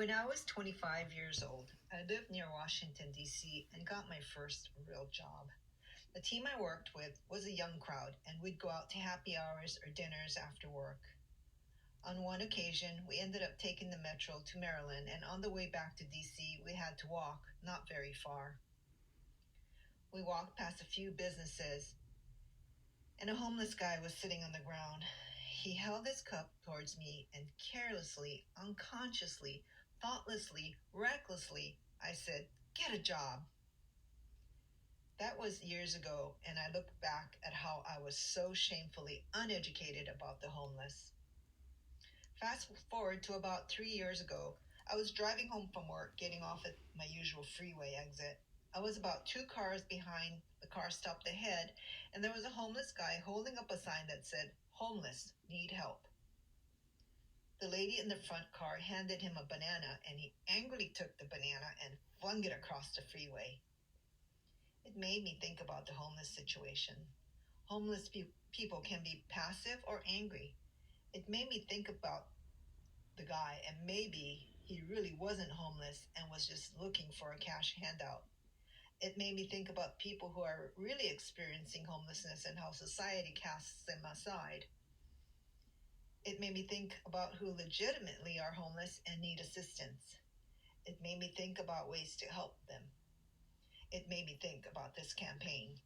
When I was 25 years old, I lived near Washington, D.C., and got my first real job. The team I worked with was a young crowd, and we'd go out to happy hours or dinners after work. On one occasion, we ended up taking the metro to Maryland, and on the way back to D.C., we had to walk not very far. We walked past a few businesses, and a homeless guy was sitting on the ground. He held his cup towards me, and carelessly, unconsciously, thoughtlessly, recklessly, I said, "Get a job." That was years ago, and I look back at how I was so shamefully uneducated about the homeless. Fast forward to about 3 years ago, I was driving home from work, getting off at my usual freeway exit. I was about two cars behind the car stopped ahead, and there was a homeless guy holding up a sign that said, "Homeless, need help." The lady in the front car handed him a banana, and he angrily took the banana and flung it across the freeway. It made me think about the homeless situation. Homeless people can be passive or angry. It made me think about the guy, and maybe he really wasn't homeless and was just looking for a cash handout. It made me think about people who are really experiencing homelessness and how society casts them aside. It made me think about who legitimately are homeless and need assistance. It made me think about ways to help them. It made me think about this campaign.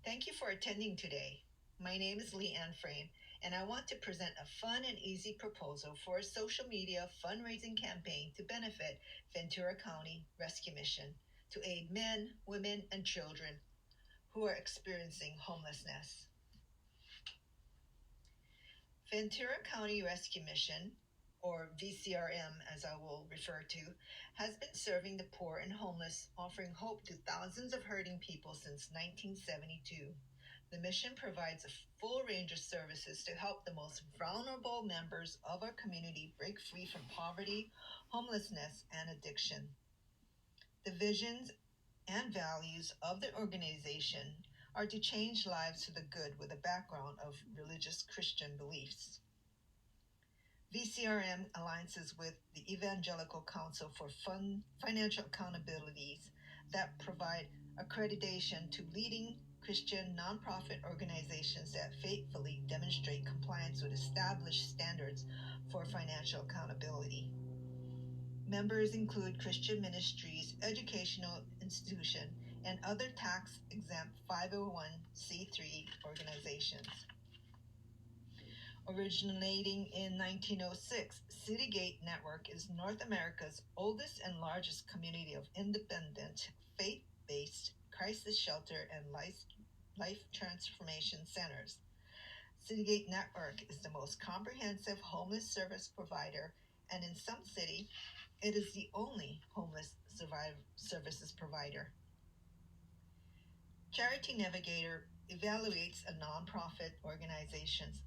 Thank you for attending today. My name is Leanne Frame, and I want to present a fun and easy proposal for a social media fundraising campaign to benefit Ventura County Rescue Mission to aid men, women, and children who are experiencing homelessness. Ventura County Rescue Mission, or VCRM as I will refer to, has been serving the poor and homeless, offering hope to thousands of hurting people since 1972. The mission provides a full range of services to help the most vulnerable members of our community break free from poverty, homelessness, and addiction. The visions and values of the organization are to change lives for the good with a background of religious Christian beliefs. VCRM alliances with the Evangelical Council for Financial Accountabilities that provide accreditation to leading Christian nonprofit organizations that faithfully demonstrate compliance with established standards for financial accountability. Members include Christian ministries, educational institutions, and other tax-exempt 501c3 organizations. Originating in 1906, Citygate Network is North America's oldest and largest community of independent, faith-based crisis shelter and life transformation centers. Citygate Network is the most comprehensive homeless service provider, and in some cities, it is the only homeless services provider. Charity Navigator evaluates a nonprofit organization's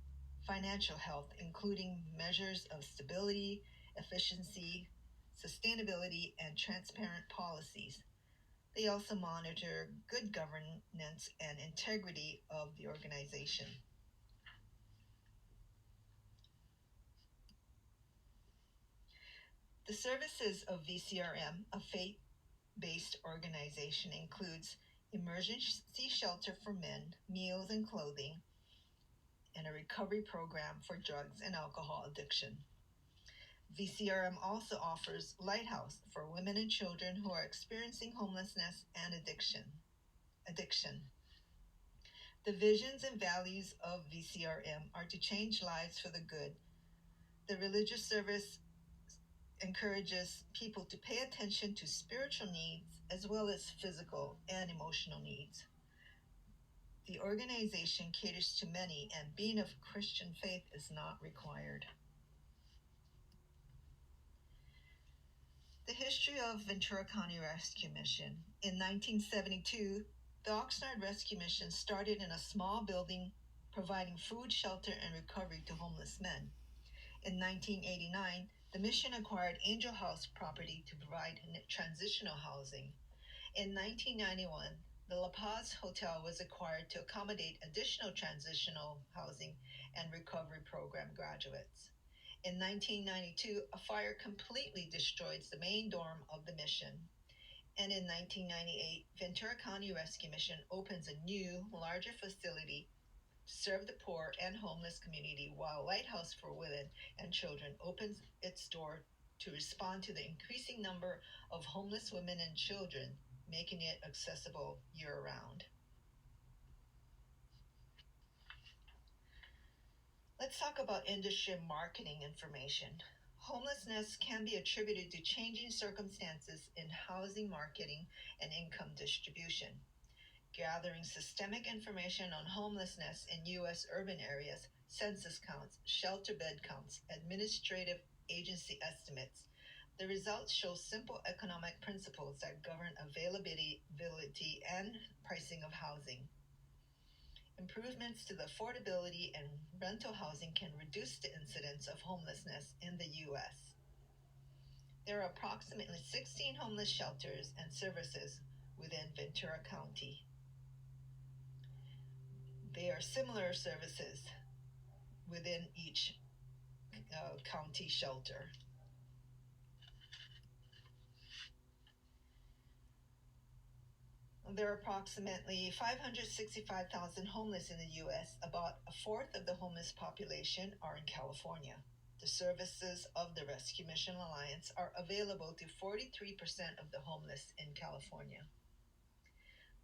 financial health, including measures of stability, efficiency, sustainability, and transparent policies. They also monitor good governance and integrity of the organization. The services of VCRM, a faith-based organization, includes emergency shelter for men, meals and clothing, and a recovery program for drugs and alcohol addiction. VCRM also offers Lighthouse for women and children who are experiencing homelessness and addiction. The visions and values of VCRM are to change lives for the good. The religious service encourages people to pay attention to spiritual needs as well as physical and emotional needs. The organization caters to many, and being of Christian faith is not required. The history of Ventura County Rescue Mission. In 1972, the Oxnard Rescue Mission started in a small building providing food, shelter, and recovery to homeless men. In 1989, the mission acquired Angel House property to provide transitional housing. In 1991, the La Paz Hotel was acquired to accommodate additional transitional housing and recovery program graduates. In 1992, a fire completely destroyed the main dorm of the mission. And in 1998, Ventura County Rescue Mission opens a new, larger facility to serve the poor and homeless community, while Lighthouse for Women and Children opens its door to respond to the increasing number of homeless women and children, making it accessible year round. Let's talk about industry marketing information. Homelessness can be attributed to changing circumstances in housing marketing and income distribution. Gathering systemic information on homelessness in U.S. urban areas, census counts, shelter bed counts, administrative agency estimates. The results show simple economic principles that govern availability and pricing of housing. Improvements to the affordability and rental housing can reduce the incidence of homelessness in the U.S. There are approximately 16 homeless shelters and services within Ventura County. There are similar services within each county shelter. There are approximately 565,000 homeless in the U.S. About a fourth of the homeless population are in California. The services of the Rescue Mission Alliance are available to 43% of the homeless in California.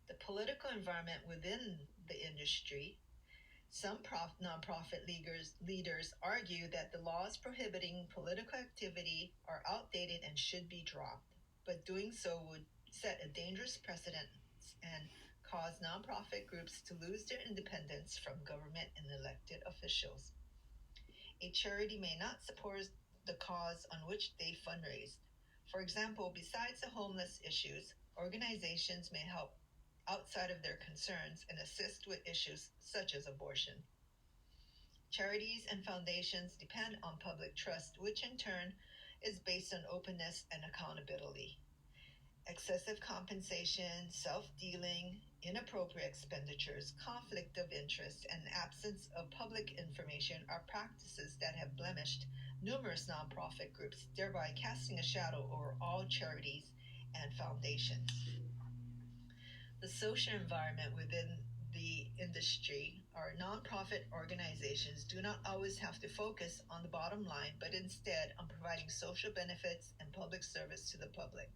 The political environment within the industry. Some nonprofit leaders argue that the laws prohibiting political activity are outdated and should be dropped, but doing so would set a dangerous precedent and cause nonprofit groups to lose their independence from government and elected officials. A charity may not support the cause on which they fundraise. For example, besides the homeless issues, organizations may help outside of their concerns and assist with issues such as abortion. Charities and foundations depend on public trust, which in turn is based on openness and accountability. Excessive compensation, self dealing, inappropriate expenditures, conflict of interest, and absence of public information are practices that have blemished numerous nonprofit groups, thereby casting a shadow over all charities and foundations. The social environment within the industry or nonprofit organizations do not always have to focus on the bottom line, but instead on providing social benefits and public service to the public.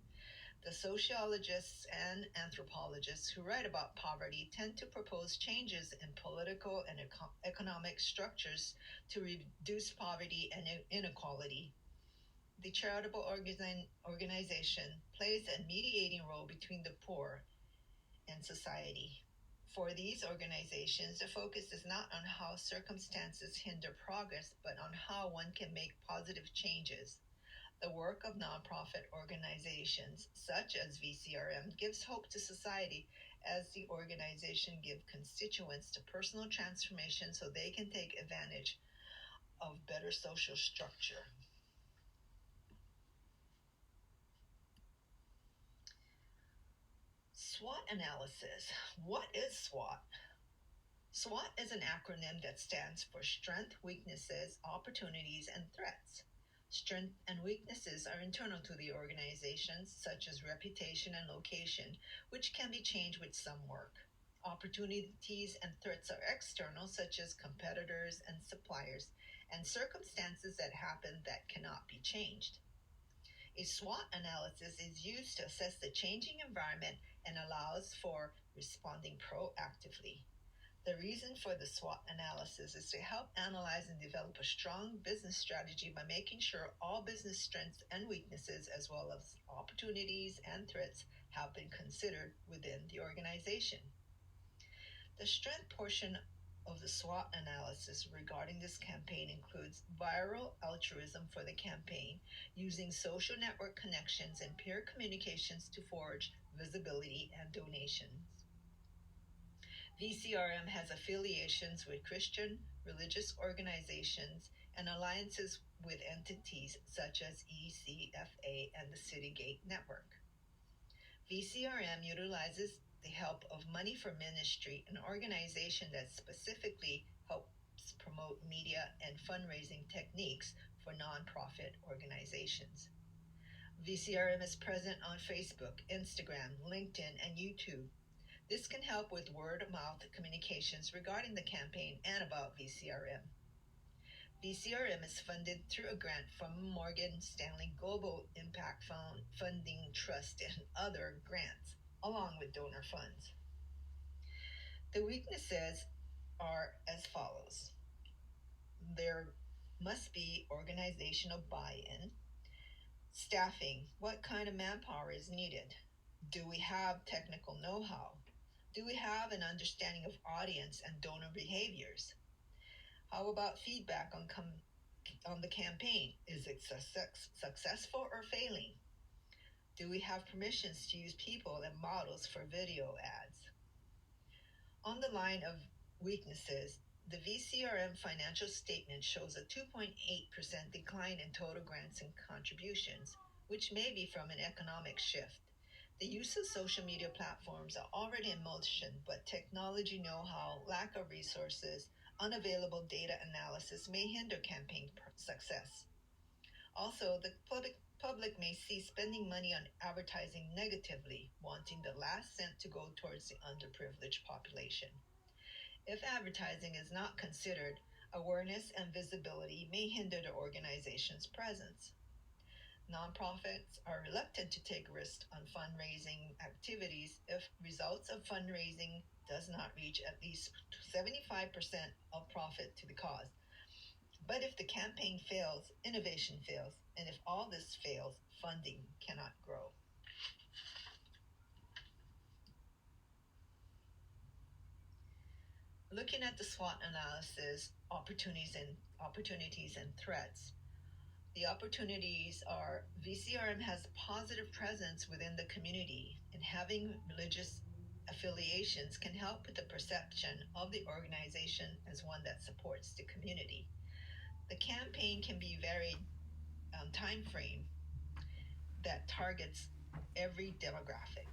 The sociologists and anthropologists who write about poverty tend to propose changes in political and economic structures to reduce poverty and inequality. The charitable organization plays a mediating role between the poor and society. For these organizations, the focus is not on how circumstances hinder progress, but on how one can make positive changes. The work of nonprofit organizations such as VCRM gives hope to society as the organization gives constituents to personal transformation so they can take advantage of better social structure. SWOT analysis. What is SWOT? SWOT is an acronym that stands for Strength, Weaknesses, Opportunities, and Threats. Strengths and weaknesses are internal to the organizations, such as reputation and location, which can be changed with some work. Opportunities and threats are external, such as competitors and suppliers, and circumstances that happen that cannot be changed. A SWOT analysis is used to assess the changing environment and allows for responding proactively. The reason for the SWOT analysis is to help analyze and develop a strong business strategy by making sure all business strengths and weaknesses, as well as opportunities and threats, have been considered within the organization. The strength portion of the SWOT analysis regarding this campaign includes viral altruism for the campaign, using social network connections and peer communications to forge visibility and donations. VCRM has affiliations with Christian religious organizations and alliances with entities such as ECFA and the Citygate Network. VCRM utilizes the help of Money for Ministry, an organization that specifically helps promote media and fundraising techniques for nonprofit organizations. VCRM is present on Facebook, Instagram, LinkedIn, and YouTube. This can help with word of mouth communications regarding the campaign and about VCRM. VCRM is funded through a grant from Morgan Stanley Global Impact Funding Trust and other grants, along with donor funds. The weaknesses are as follows. There must be organizational buy-in. Staffing, what kind of manpower is needed? Do we have technical know-how? Do we have an understanding of audience and donor behaviors? How about feedback on the campaign? Is it successful or failing? Do we have permissions to use people and models for video ads? On the line of weaknesses, the VCRM financial statement shows a 2.8% decline in total grants and contributions, which may be from an economic shift. The use of social media platforms are already in motion, but technology know-how, lack of resources, unavailable data analysis may hinder campaign success. Also, the public may see spending money on advertising negatively, wanting the last cent to go towards the underprivileged population. If advertising is not considered, awareness and visibility may hinder the organization's presence. Nonprofits are reluctant to take risks on fundraising activities if results of fundraising does not reach at least 75% of profit to the cause. But if the campaign fails, innovation fails, and if all this fails, funding cannot grow. Looking at the SWOT analysis, opportunities and threats. The opportunities are VCRM has a positive presence within the community, and having religious affiliations can help with the perception of the organization as one that supports the community. The campaign can be varied time frame that targets every demographic.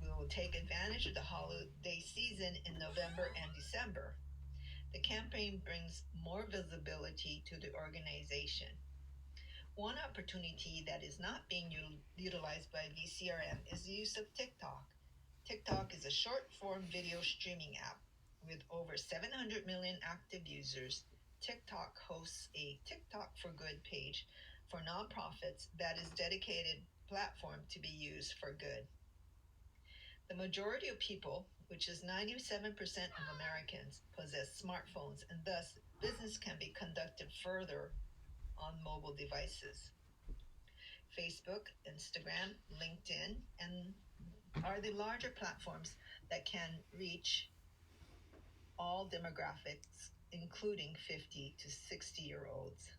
We will take advantage of the holiday season in November and December. The campaign brings more visibility to the organization. One opportunity that is not being utilized by VCRM is the use of TikTok. TikTok is a short form video streaming app with over 700 million active users. TikTok hosts a TikTok for Good page for nonprofits that is dedicated platform to be used for good. The majority of people, which is 97% of Americans, possess smartphones, and thus business can be conducted further on mobile devices. Facebook, Instagram, LinkedIn, and are the larger platforms that can reach all demographics, including 50 to 60-year-olds.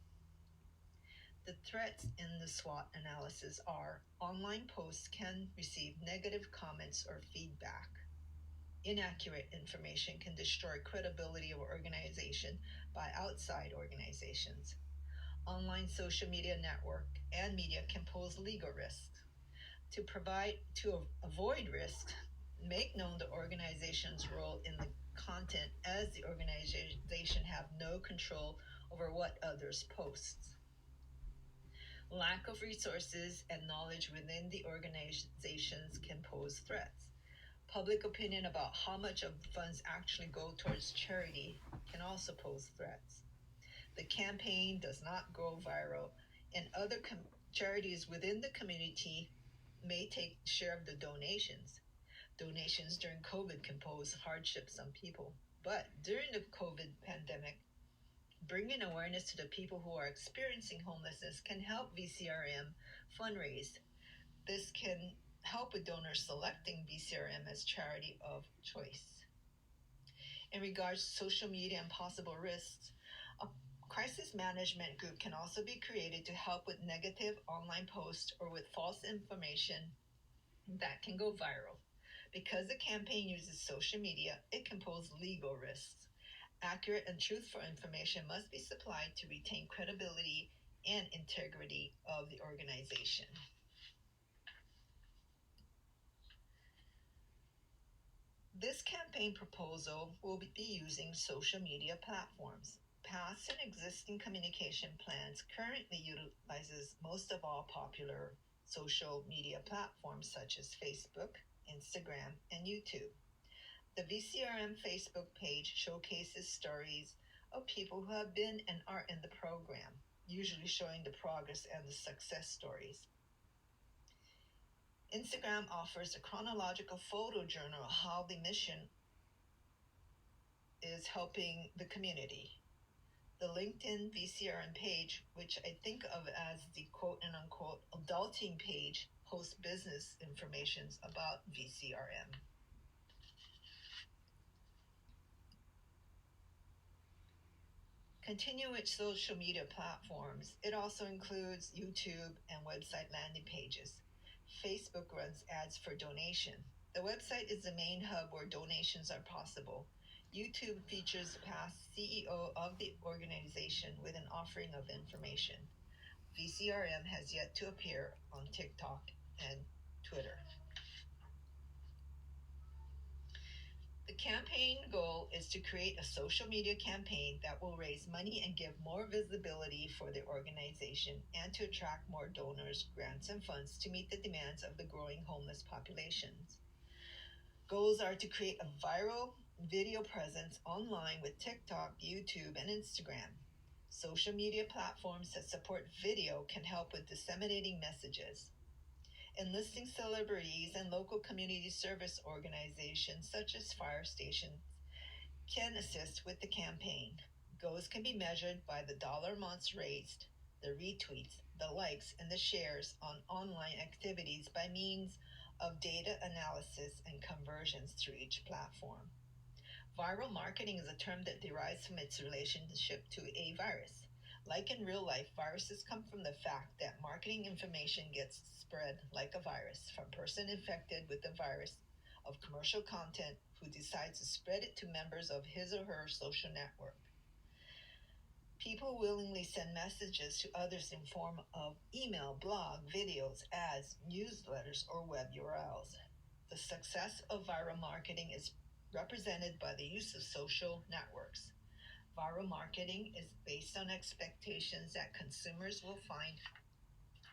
The threats in the SWOT analysis are online posts can receive negative comments or feedback. Inaccurate information can destroy credibility of organization by outside organizations. Online social media network and media can pose legal risks. To avoid risks, make known the organization's role in the content, as the organization have no control over what others post. Lack of resources and knowledge within the organizations can pose threats. Public opinion about how much of funds actually go towards charity can also pose threats. The campaign does not go viral, and other charities within the community may take share of the donations. Donations during COVID can pose hardships on people. But during the COVID pandemic, bringing awareness to the people who are experiencing homelessness can help VCRM fundraise. This can help with donors selecting VCRM as charity of choice. In regards to social media and possible risks, a crisis management group can also be created to help with negative online posts or with false information that can go viral. Because the campaign uses social media, it can pose legal risks. Accurate and truthful information must be supplied to retain credibility and integrity of the organization. This campaign proposal will be using social media platforms. past and existing communication plans currently utilizes most of all popular social media platforms such as Facebook, Instagram, and YouTube. The VCRM Facebook page showcases stories of people who have been and are in the program, usually showing the progress and the success stories. Instagram offers a chronological photo journal of how the mission is helping the community. The LinkedIn VCRM page, which I think of as the quote and unquote adulting page, hosts business information about VCRM. Continue with social media platforms. It also includes YouTube and website landing pages. Facebook runs ads for donation. The website is the main hub where donations are possible. YouTube features the past CEO of the organization with an offering of information. VCRM has yet to appear on TikTok and Twitter. The campaign goal is to create a social media campaign that will raise money and give more visibility for the organization and to attract more donors, grants, and funds to meet the demands of the growing homeless populations. Goals are to create a viral video presence online with TikTok, YouTube, and Instagram. Social media platforms that support video can help with disseminating messages. Enlisting celebrities and local community service organizations such as fire stations can assist with the campaign. Goals can be measured by the dollar amounts raised, the retweets, the likes, and the shares on online activities by means of data analysis and conversions through each platform. Viral marketing is a term that derives from its relationship to a virus. Like in real life, viruses come from the fact that marketing information gets spread like a virus from person infected with the virus of commercial content who decides to spread it to members of his or her social network. People willingly send messages to others in form of email, blog, videos, ads, newsletters, or web URLs. The success of viral marketing is represented by the use of social networks. Viral marketing is based on expectations that consumers will find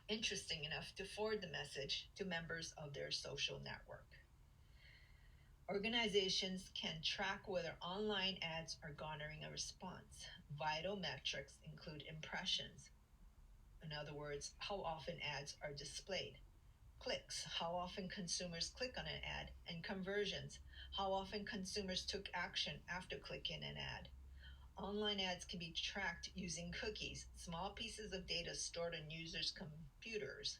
interesting enough to forward the message to members of their social network. Organizations can track whether online ads are garnering a response. Vital metrics include impressions, in other words, how often ads are displayed, clicks, how often consumers click on an ad, and conversions, how often consumers took action after clicking an ad. Online ads can be tracked using cookies, small pieces of data stored on users' computers.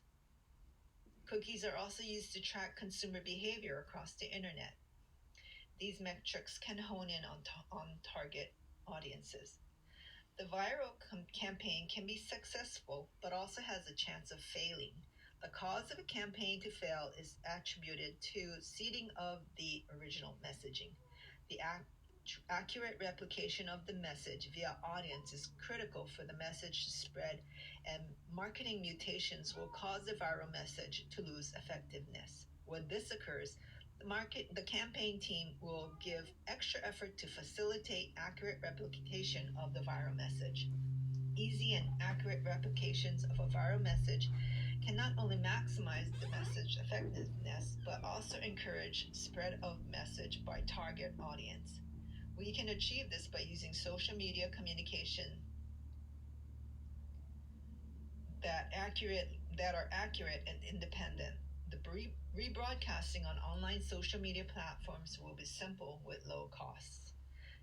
Cookies are also used to track consumer behavior across the internet. These metrics can hone in on target audiences. The viral campaign can be successful, but also has a chance of failing. The cause of a campaign to fail is attributed to seeding of the original messaging. The accurate replication of the message via audience is critical for the message to spread, and marketing mutations will cause the viral message to lose effectiveness. When this occurs, the campaign team will give extra effort to facilitate accurate replication of the viral message. Easy and accurate replications of a viral message can not only maximize the message effectiveness, but also encourage spread of message by target audience. We can achieve this by using social media communication that are accurate and independent. The rebroadcasting on online social media platforms will be simple with low costs.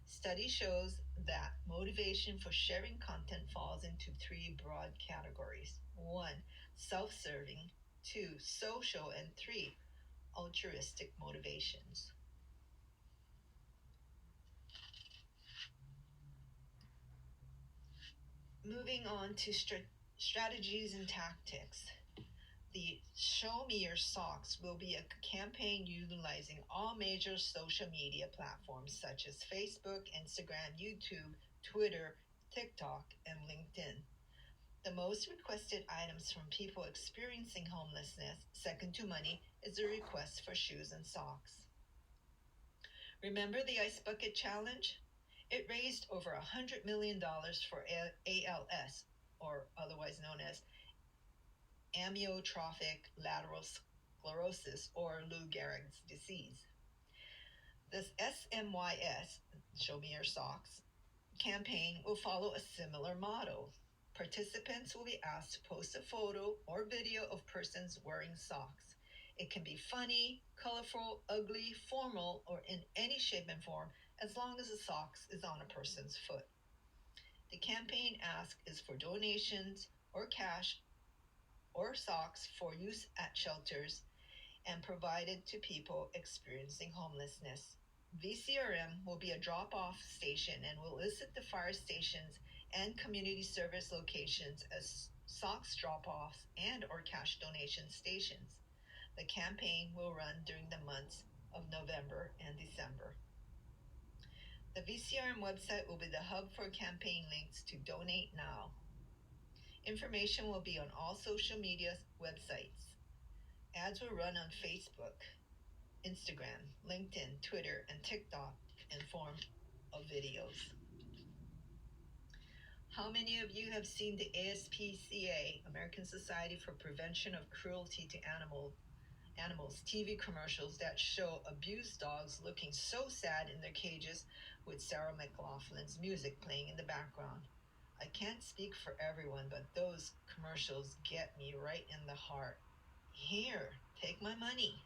Study shows that motivation for sharing content falls into 3 broad categories. 1. Self-serving. 2. Social. And 3. Altruistic motivations. Moving on to strategies and tactics. The Show Me Your Socks will be a campaign utilizing all major social media platforms such as Facebook, Instagram, YouTube, Twitter, TikTok, and LinkedIn. The most requested items from people experiencing homelessness, second to money, is a request for shoes and socks. Remember the Ice Bucket Challenge? It raised over $100 million for ALS, or otherwise known as amyotrophic lateral sclerosis, or Lou Gehrig's disease. This SMYS, Show Me Your Socks, campaign will follow a similar motto. Participants will be asked to post a photo or video of persons wearing socks. It can be funny, colorful, ugly, formal, or in any shape and form as long as the socks is on a person's foot. The campaign ask is for donations or cash or socks for use at shelters and provided to people experiencing homelessness. VCRM will be a drop-off station and will list the fire stations and community service locations as socks drop-offs and or cash donation stations. The campaign will run during the months of November and December. The VCRM website will be the hub for campaign links to donate now. Information will be on all social media websites. Ads will run on Facebook, Instagram, LinkedIn, Twitter, and TikTok in form of videos. How many of you have seen the ASPCA, American Society for Prevention of Cruelty to Animals TV commercials that show abused dogs looking so sad in their cages with Sarah McLachlan's music playing in the background? I can't speak for everyone, but those commercials get me right in the heart. Here, take my money.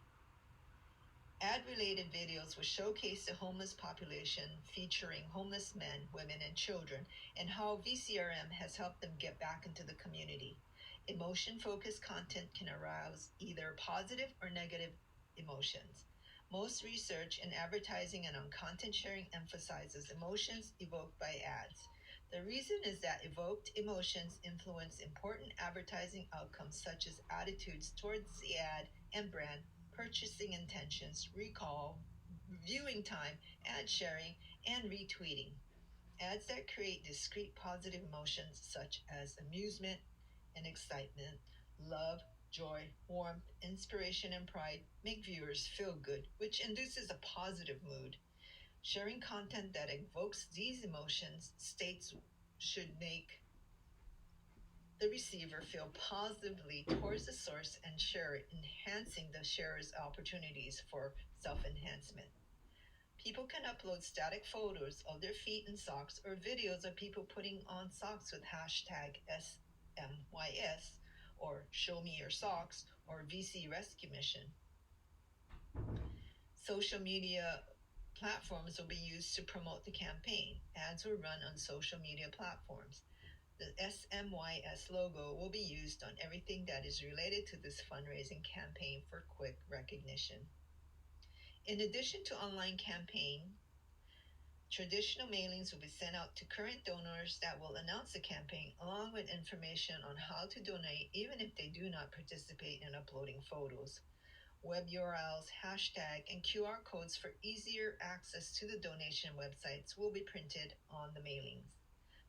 Ad-related videos will showcase the homeless population, featuring homeless men, women, and children, and how VCRM has helped them get back into the community. Emotion-focused content can arouse either positive or negative emotions. Most research in advertising and on content sharing emphasizes emotions evoked by ads. The reason is that evoked emotions influence important advertising outcomes such as attitudes towards the ad and brand, purchasing intentions, recall, viewing time, ad sharing, and retweeting. Ads that create discrete positive emotions such as amusement and excitement, love, joy, warmth, inspiration, and pride make viewers feel good, which induces a positive mood. Sharing content that evokes these emotions states should make the receiver feel positively towards the source and share it, enhancing the sharer's opportunities for self-enhancement. People can upload static photos of their feet in socks or videos of people putting on socks with hashtag SMYS or Show Me Your Socks or VC Rescue Mission. Social media platforms will be used to promote the campaign. Ads will run on social media platforms. The SMYS logo will be used on everything that is related to this fundraising campaign for quick recognition. In addition to online campaign, traditional mailings will be sent out to current donors that will announce the campaign along with information on how to donate even if they do not participate in uploading photos. Web URLs, hashtag, and QR codes for easier access to the donation websites will be printed on the mailings.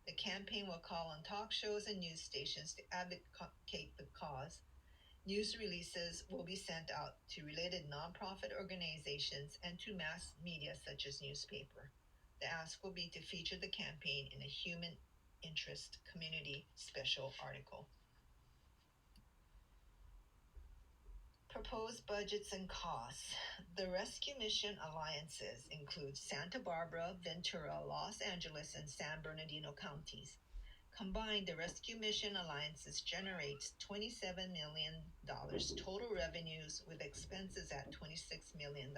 The campaign will call on talk shows and news stations to advocate the cause. News releases will be sent out to related nonprofit organizations and to mass media such as newspaper. The ask will be to feature the campaign in a human interest community special article. Proposed budgets and costs. The Rescue Mission alliances include Santa Barbara, Ventura, Los Angeles, and San Bernardino counties. Combined, the Rescue Mission alliances generates $27 million total revenues with expenses at $26 million.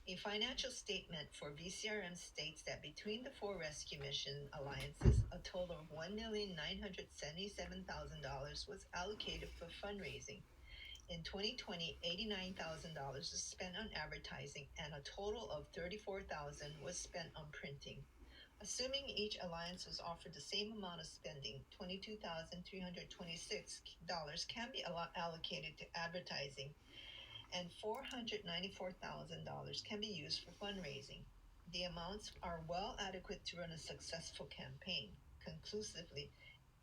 A financial statement for VCRM states that between the four Rescue Mission alliances, a total of $1,977,000 was allocated for fundraising. In 2020, $89,000 was spent on advertising and a total of $34,000 was spent on printing. Assuming each alliance was offered the same amount of spending, $22,326 can be allocated to advertising and $494,000 can be used for fundraising. The amounts are well adequate to run a successful campaign conclusively.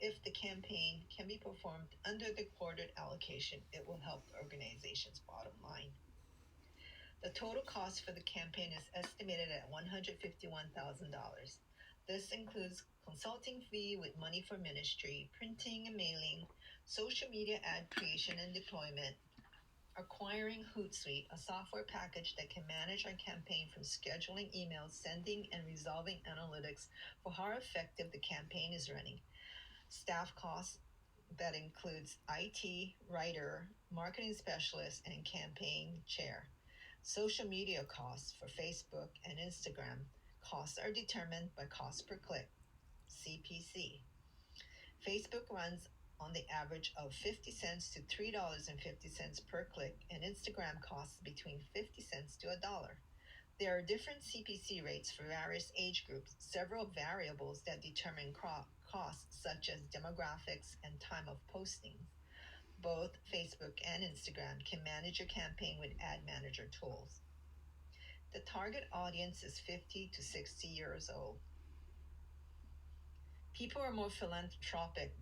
If the campaign can be performed under the quartered allocation, it will help the organization's bottom line. The total cost for the campaign is estimated at $151,000. This includes consulting fee with money for ministry, printing and mailing, social media ad creation and deployment, acquiring Hootsuite, a software package that can manage our campaign from scheduling emails, sending, and resolving analytics for how effective the campaign is running. Staff costs that includes IT, writer, marketing specialist, and campaign chair. Social media costs for Facebook and Instagram. Costs are determined by cost per click, CPC. Facebook runs on the average of 50 cents to $3.50 per click, and Instagram costs between 50 cents to $1. There are different CPC rates for various age groups, several variables that determine costs, such as demographics and time of posting. Both Facebook and Instagram can manage your campaign with ad manager tools. The target audience is 50 to 60 years old. People are more philanthropic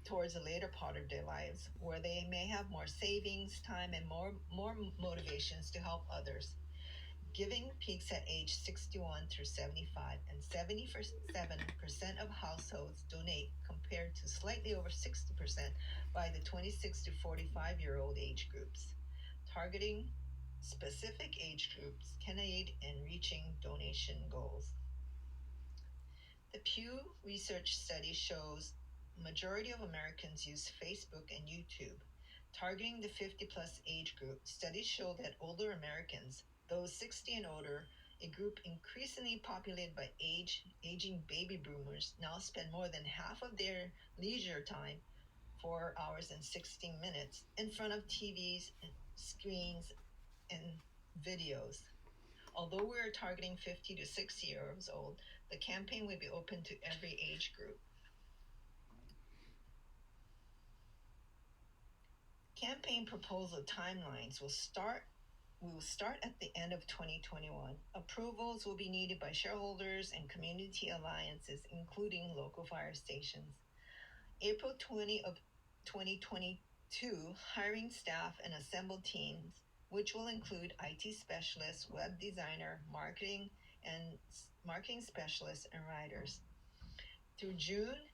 towards the later part of their lives, where they may have more savings, time, and more motivations to help others. Giving peaks at age 61 through 75, and 77% of households donate compared to slightly over 60% by the 26 to 45-year-old age groups. Targeting specific age groups can aid in reaching donation goals. The Pew Research study shows majority of Americans use Facebook and YouTube. Targeting the 50 plus age group, studies show that older Americans, those 60 and older, a group increasingly populated by aging baby boomers, now spend more than half of their leisure time, 4 hours and 16 minutes, in front of TVs, screens, and videos. Although we are targeting 50 to 60 years old, the campaign will be open to every age group. Campaign proposal timelines will start at the end of 2021. Approvals will be needed by shareholders and community alliances, including local fire stations. April 20 of 2022, hiring staff and assemble teams, which will include IT specialists, web designer, marketing specialists, and writers. Through June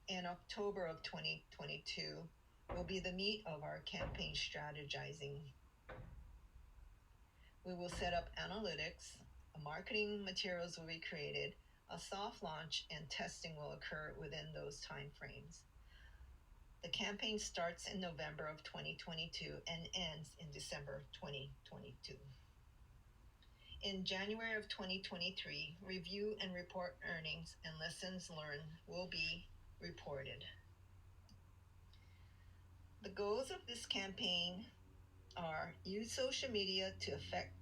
and October of 2022 will be the meat of our campaign strategizing. We will set up analytics, marketing materials will be created, a soft launch and testing will occur within those time frames. The campaign starts in November of 2022 and ends in December 2022. In January of 2023, review and report earnings and lessons learned will be reported. The goals of this campaign are: use social media to affect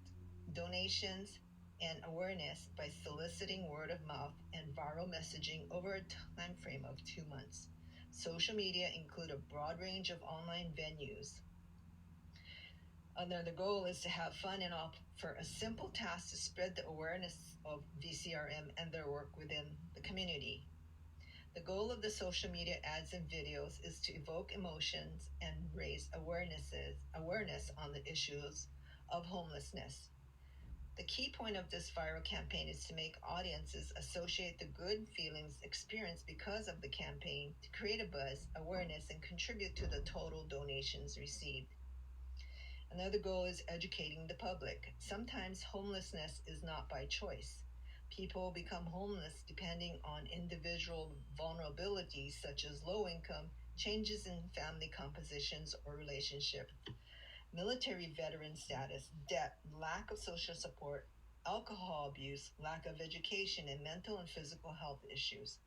donations and awareness by soliciting word of mouth and viral messaging over a time frame of 2 months. Social media include a broad range of online venues. The goal is to have fun and offer a simple task to spread the awareness of VCRM and their work within the community. The goal of the social media ads and videos is to evoke emotions and raise awareness on the issues of homelessness. The key point of this viral campaign is to make audiences associate the good feelings experienced because of the campaign, to create a buzz, awareness, and contribute to the total donations received. Another goal is educating the public. Sometimes homelessness is not by choice. People become homeless depending on individual vulnerabilities such as low income, changes in family compositions or relationship, military veteran status, debt, lack of social support, alcohol abuse, lack of education, and mental and physical health issues.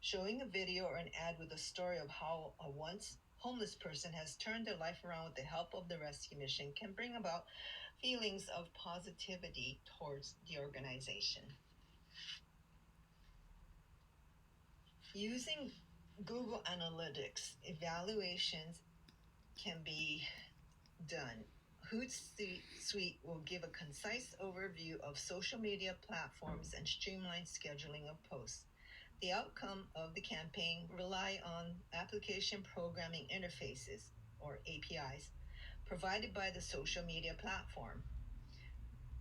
Showing a video or an ad with a story of how a once homeless person has turned their life around with the help of the rescue mission can bring about feelings of positivity towards the organization. Using Google Analytics, evaluations can be done. Hootsuite will give a concise overview of social media platforms and streamline scheduling of posts. The outcome of the campaign rely on application programming interfaces, or APIs, provided by the social media platform.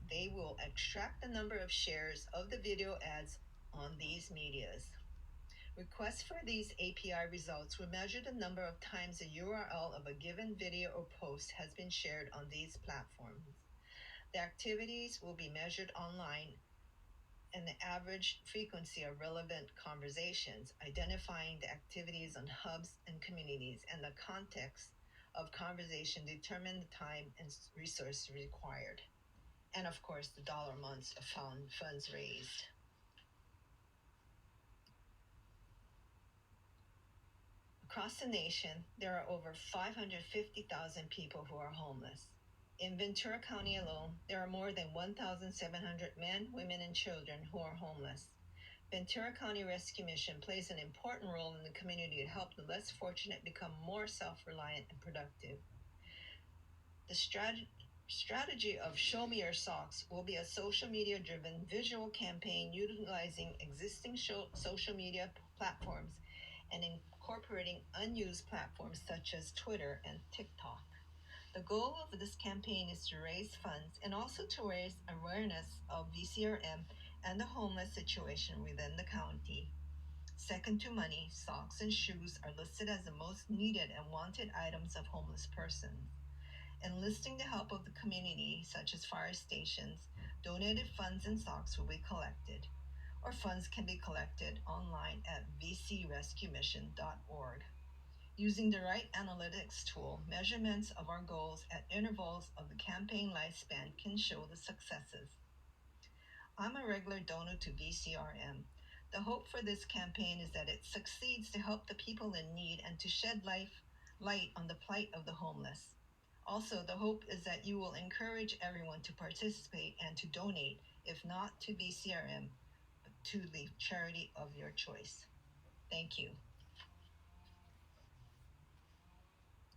they will extract the number of shares of the video ads on these medias. Requests for these API results will measure the number of times the URL of a given video or post has been shared on these platforms. The activities will be measured online and the average frequency of relevant conversations, identifying the activities on hubs and communities and the context of conversation determine the time and resources required. And of course, the dollar amounts of funds raised. Across the nation, there are over 550,000 people who are homeless. In Ventura County alone, there are more than 1,700 men, women, and children who are homeless. Ventura County Rescue Mission plays an important role in the community to help the less fortunate become more self-reliant and productive. The strategy of Show Me Your Socks will be a social media driven visual campaign utilizing existing social media platforms and incorporating unused platforms such as Twitter and TikTok. The goal of this campaign is to raise funds and also to raise awareness of VCRM and the homeless situation within the county. Second to money, socks and shoes are listed as the most needed and wanted items of homeless persons. Enlisting the help of the community, such as fire stations, donated funds and socks will be collected, or funds can be collected online at vcrescuemission.org. Using the right analytics tool, measurements of our goals at intervals of the campaign lifespan can show the successes. I'm a regular donor to VCRM. The hope for this campaign is that it succeeds to help the people in need and to shed light on the plight of the homeless. Also, the hope is that you will encourage everyone to participate and to donate, if not to VCRM, but to the charity of your choice. Thank you.